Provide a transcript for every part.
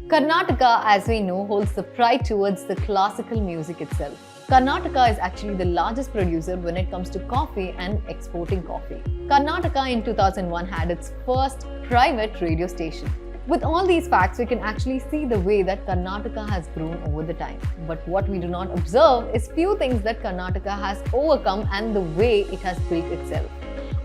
Karnataka, as we know, holds the pride towards the classical music itself. Karnataka is actually the largest producer when it comes to coffee and exporting coffee. Karnataka in 2001 had its first private radio station. With all these facts, we can actually see the way that Karnataka has grown over the time. But what we do not observe is few things that Karnataka has overcome and the way it has built itself.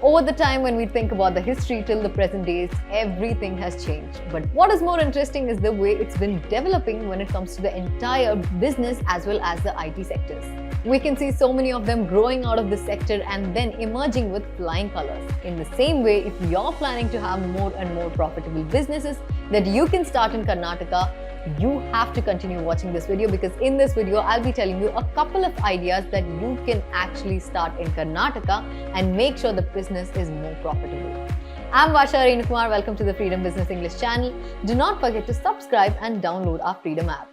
Over the time, when we think about the history till the present days, everything has changed. But what is more interesting is the way it's been developing when it comes to the entire business as well as the IT sectors. We can see so many of them growing out of this sector and then emerging with flying colors. In the same way, if you're planning to have more and more profitable businesses that you can start in Karnataka, you have to continue watching this video, because in this video I'll be telling you a couple of ideas that you can actually start in Karnataka and make sure the business is more profitable. I'm Vasha Renukumar. Welcome to the Freedom Business English channel. Do not forget to subscribe and download our Freedom app.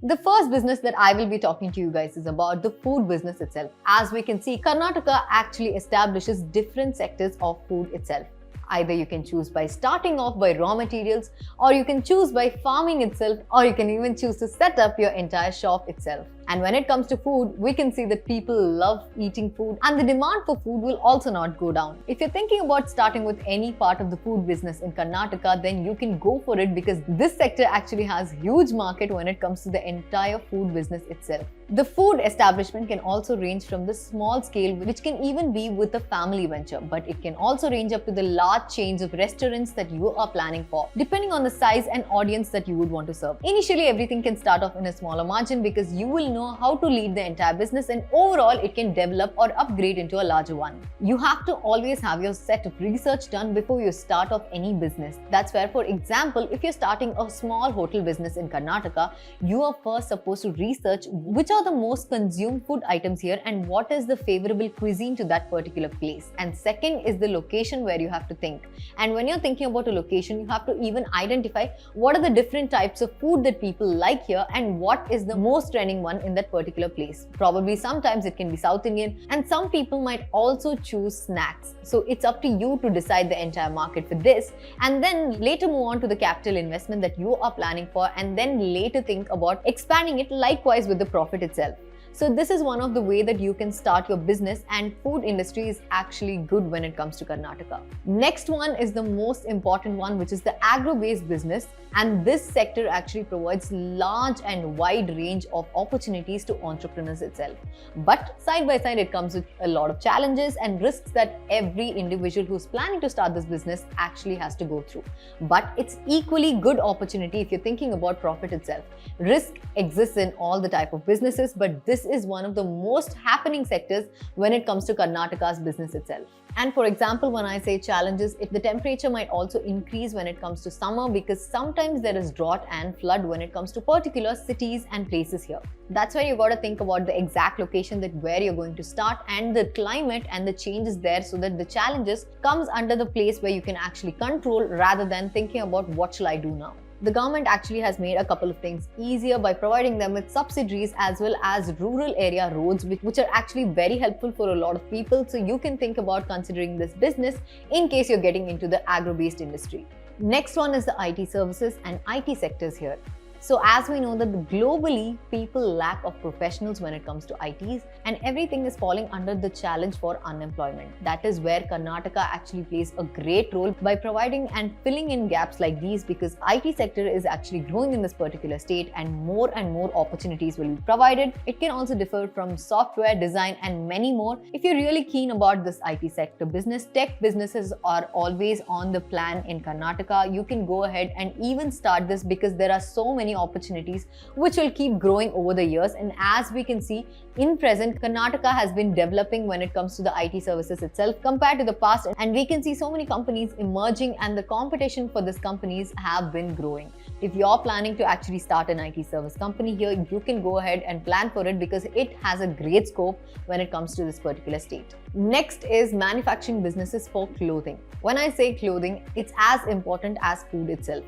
The first business that I will be talking to you guys is about the food business itself. As we can see, Karnataka actually establishes different sectors of food itself. Either you can choose by starting off by raw materials, or you can choose by farming itself, or you can even choose to set up your entire shop itself. And when it comes to food, we can see that people love eating food and the demand for food will also not go down. If you're thinking about starting with any part of the food business in Karnataka, then you can go for it, because this sector actually has huge market when it comes to the entire food business itself. The food establishment can also range from the small scale, which can even be with a family venture, but it can also range up to the large chains of restaurants that you are planning for, depending on the size and audience that you would want to serve. Initially, everything can start off in a smaller margin because you will know how to lead the entire business, and overall it can develop or upgrade into a larger one. You have to always have your set of research done before you start off any business. That's where, for example, if you're starting a small hotel business in Karnataka, you are first supposed to research which are the most consumed food items here and what is the favorable cuisine to that particular place. And second is the location where you have to think. And when you're thinking about a location, you have to even identify what are the different types of food that people like here and what is the most trending one in that particular place. Probably sometimes it can be South Indian, and some people might also choose snacks. So it's up to you to decide the entire market for this, and then later move on to the capital investment that you are planning for, and then later think about expanding it, likewise with the profit itself. So this is one of the way that you can start your business, and food industry is actually good when it comes to Karnataka. Next one is the most important one, which is the agro-based business, and this sector actually provides large and wide range of opportunities to entrepreneurs itself. But side by side, it comes with a lot of challenges and risks that every individual who's planning to start this business actually has to go through. But it's equally good opportunity if you're thinking about profit itself. Risk exists in all the type of businesses, but this is one of the most happening sectors when it comes to Karnataka's business itself. And for example, when I say challenges, the temperature might also increase when it comes to summer, because sometimes there is drought and flood when it comes to particular cities and places here. That's why you got to think about the exact location that where you're going to start and the climate and the changes there, so that the challenges comes under the place where you can actually control rather than thinking about what shall I do now. The government actually has made a couple of things easier by providing them with subsidies as well as rural area roads, which are actually very helpful for a lot of people. So you can think about considering this business in case you're getting into the agro-based industry. Next one is the IT services and IT sectors here. So as we know that globally, people lack of professionals when it comes to ITs, and everything is falling under the challenge for unemployment. That is where Karnataka actually plays a great role by providing and filling in gaps like these, because IT sector is actually growing in this particular state and more opportunities will be provided. It can also differ from software, design and many more. If you're really keen about this IT sector business, tech businesses are always on the plan in Karnataka. You can go ahead and even start this, because there are so many opportunities which will keep growing over the years. And as we can see, in present, Karnataka has been developing when it comes to the IT services itself compared to the past, and we can see so many companies emerging and the competition for these companies have been growing. If you're planning to actually start an IT service company here, you can go ahead and plan for it, because it has a great scope when it comes to this particular state. Next is manufacturing businesses for clothing. When I say clothing, it's as important as food itself.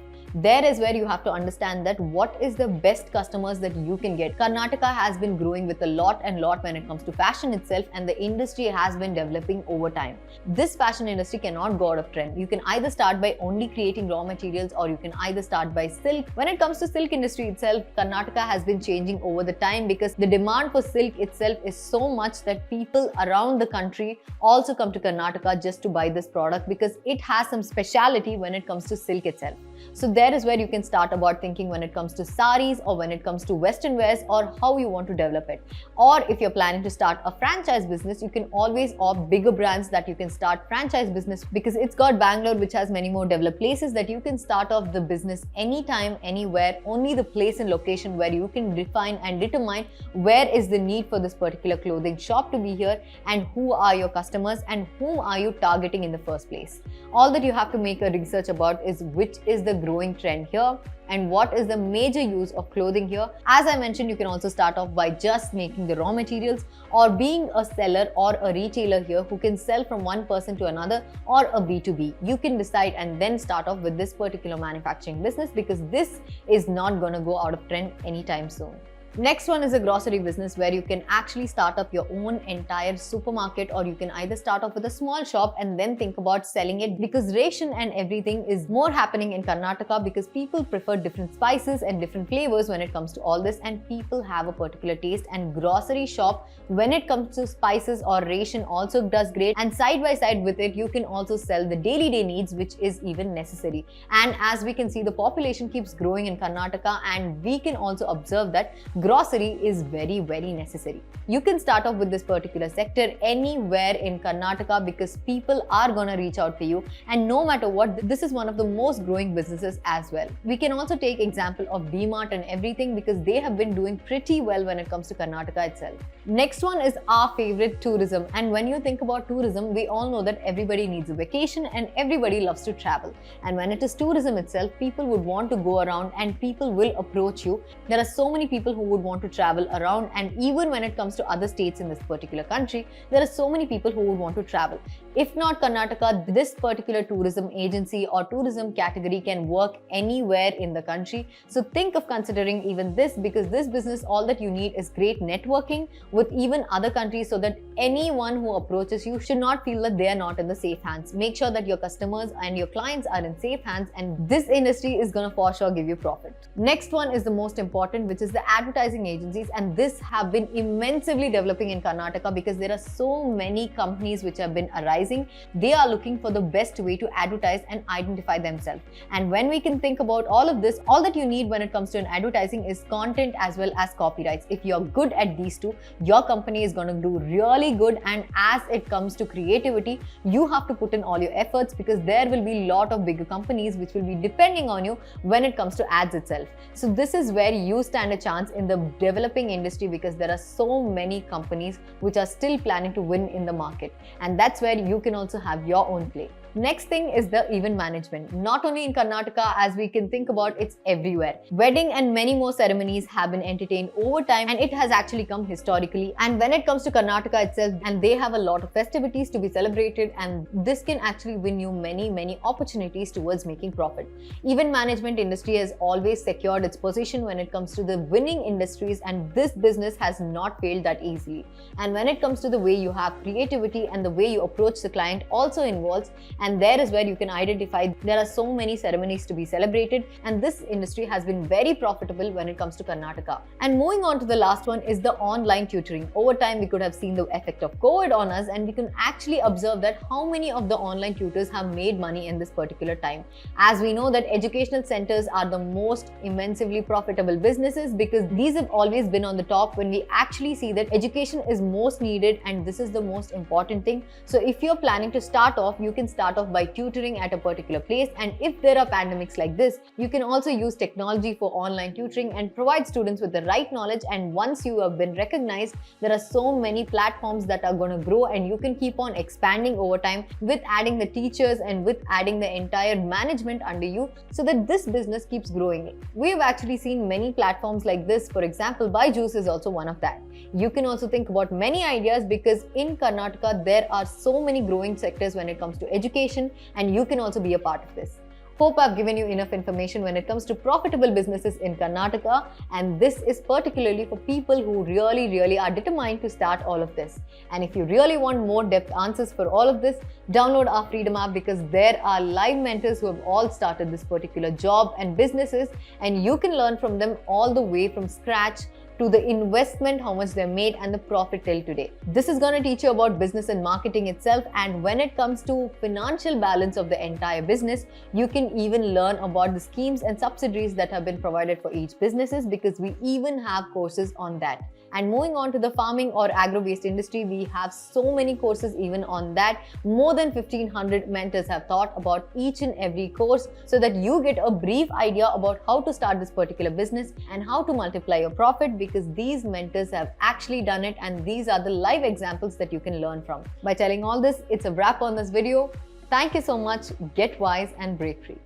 There is where you have to understand that what is the best customers that you can get. Karnataka has been growing with a lot when it comes to fashion itself, and the industry has been developing over time. This fashion industry cannot go out of trend. You can either start by only creating raw materials, or you can either start by silk. When it comes to silk industry itself, Karnataka has been changing over the time because the demand for silk itself is so much that people around the country also come to Karnataka just to buy this product because it has some speciality when it comes to silk itself. So there is where you can start about thinking when it comes to saris, or when it comes to western wears, or how you want to develop it. Or if you're planning to start a franchise business, you can always opt bigger brands that you can start franchise business, because it's got Bangalore, which has many more developed places that you can start off the business anytime, anywhere. Only the place and location where you can define and determine where is the need for this particular clothing shop to be here, and who are your customers and whom are you targeting in the first place. All that you have to make a research about is which is the growing trend here and what is the major use of clothing here. As I mentioned, you can also start off by just making the raw materials, or being a seller or a retailer here who can sell from one person to another, or a B2B. You can decide and then start off with this particular manufacturing business, because this is not going to go out of trend anytime soon. Next one is a grocery business, where you can actually start up your own entire supermarket, or you can either start off with a small shop and then think about selling it, because ration and everything is more happening in Karnataka because people prefer different spices and different flavors when it comes to all this, and people have a particular taste, and grocery shop when it comes to spices or ration also does great, and side by side with it you can also sell the daily needs, which is even necessary. And as we can see, the population keeps growing in Karnataka, and we can also observe that grocery is very necessary. You can start off with this particular sector anywhere in Karnataka because people are gonna reach out to you, and no matter what, this is one of the most growing businesses as well. We can also take example of DMart and everything, because they have been doing pretty well when it comes to Karnataka itself. Next one is our favorite, tourism. And when you think about tourism, we all know that everybody needs a vacation and everybody loves to travel. And when it is tourism itself, people would want to go around and people will approach you. There are so many people who would want to travel around, and even when it comes to other states in this particular country, there are so many people who would want to travel. If not Karnataka, this particular tourism agency or tourism category can work anywhere in the country. So think of considering even this, because this business, all that you need is great networking with even other countries, so that anyone who approaches you should not feel that they are not in the safe hands. Make sure that your customers and your clients are in safe hands, and this industry is going to for sure give you profit. Next one is the most important, which is the advertising agencies, and this have been immensely developing in Karnataka because there are so many companies which have been arising. They are looking for the best way to advertise and identify themselves. And when we can think about all of this, all that you need when it comes to an advertising is content as well as copyrights. If you're good at these two, your company is going to do really good. And as it comes to creativity, you have to put in all your efforts, because there will be a lot of bigger companies which will be depending on you when it comes to ads itself. So this is where you stand a chance in the developing industry, because there are so many companies which are still planning to win in the market, and that's where you can also have your own play. Next thing is the event management. Not only in Karnataka, as we can think about, it's everywhere. Wedding and many more ceremonies have been entertained over time, and it has actually come historically. And when it comes to Karnataka itself, and they have a lot of festivities to be celebrated, and this can actually win you many opportunities towards making profit. Event management industry has always secured its position when it comes to the winning industries, and this business has not failed that easily. And when it comes to the way you have creativity and the way you approach the client also involves, and there is where you can identify there are so many ceremonies to be celebrated, and this industry has been very profitable when it comes to Karnataka. And moving on to the last one is the online tutoring. Over time, we could have seen the effect of COVID on us, and we can actually observe that how many of the online tutors have made money in this particular time. As we know that educational centers are the most immensely profitable businesses, because these have always been on the top when we actually see that education is most needed, and this is the most important thing. So if you're planning to start off, you can start off by tutoring at a particular place, and if there are pandemics like this, you can also use technology for online tutoring and provide students with the right knowledge. And once you have been recognized, there are so many platforms that are going to grow, and you can keep on expanding over time with adding the teachers and with adding the entire management under you, so that this business keeps growing. We have actually seen many platforms like this. For example, Byju's is also one of that. You can also think about many ideas, because in Karnataka there are so many growing sectors when it comes to education, and you can also be a part of this. Hope I've given you enough information when it comes to profitable businesses in Karnataka, and this is particularly for people who really are determined to start all of this. And if you really want more depth answers for all of this, download our Freedom app, because there are live mentors who have all started this particular job and businesses, and you can learn from them all the way from scratch to the investment, how much they made, and the profit till today. This is going to teach you about business and marketing itself, and when it comes to financial balance of the entire business, you can even learn about the schemes and subsidies that have been provided for each businesses, because we even have courses on that. And moving on to the farming or agro-based industry, we have so many courses even on that. More than 1500 mentors have thought about each and every course, so that you get a brief idea about how to start this particular business and how to multiply your profit, because these mentors have actually done it, and these are the live examples that you can learn from. By telling all this, it's a wrap on this video. Thank you so much. Get wise and break free.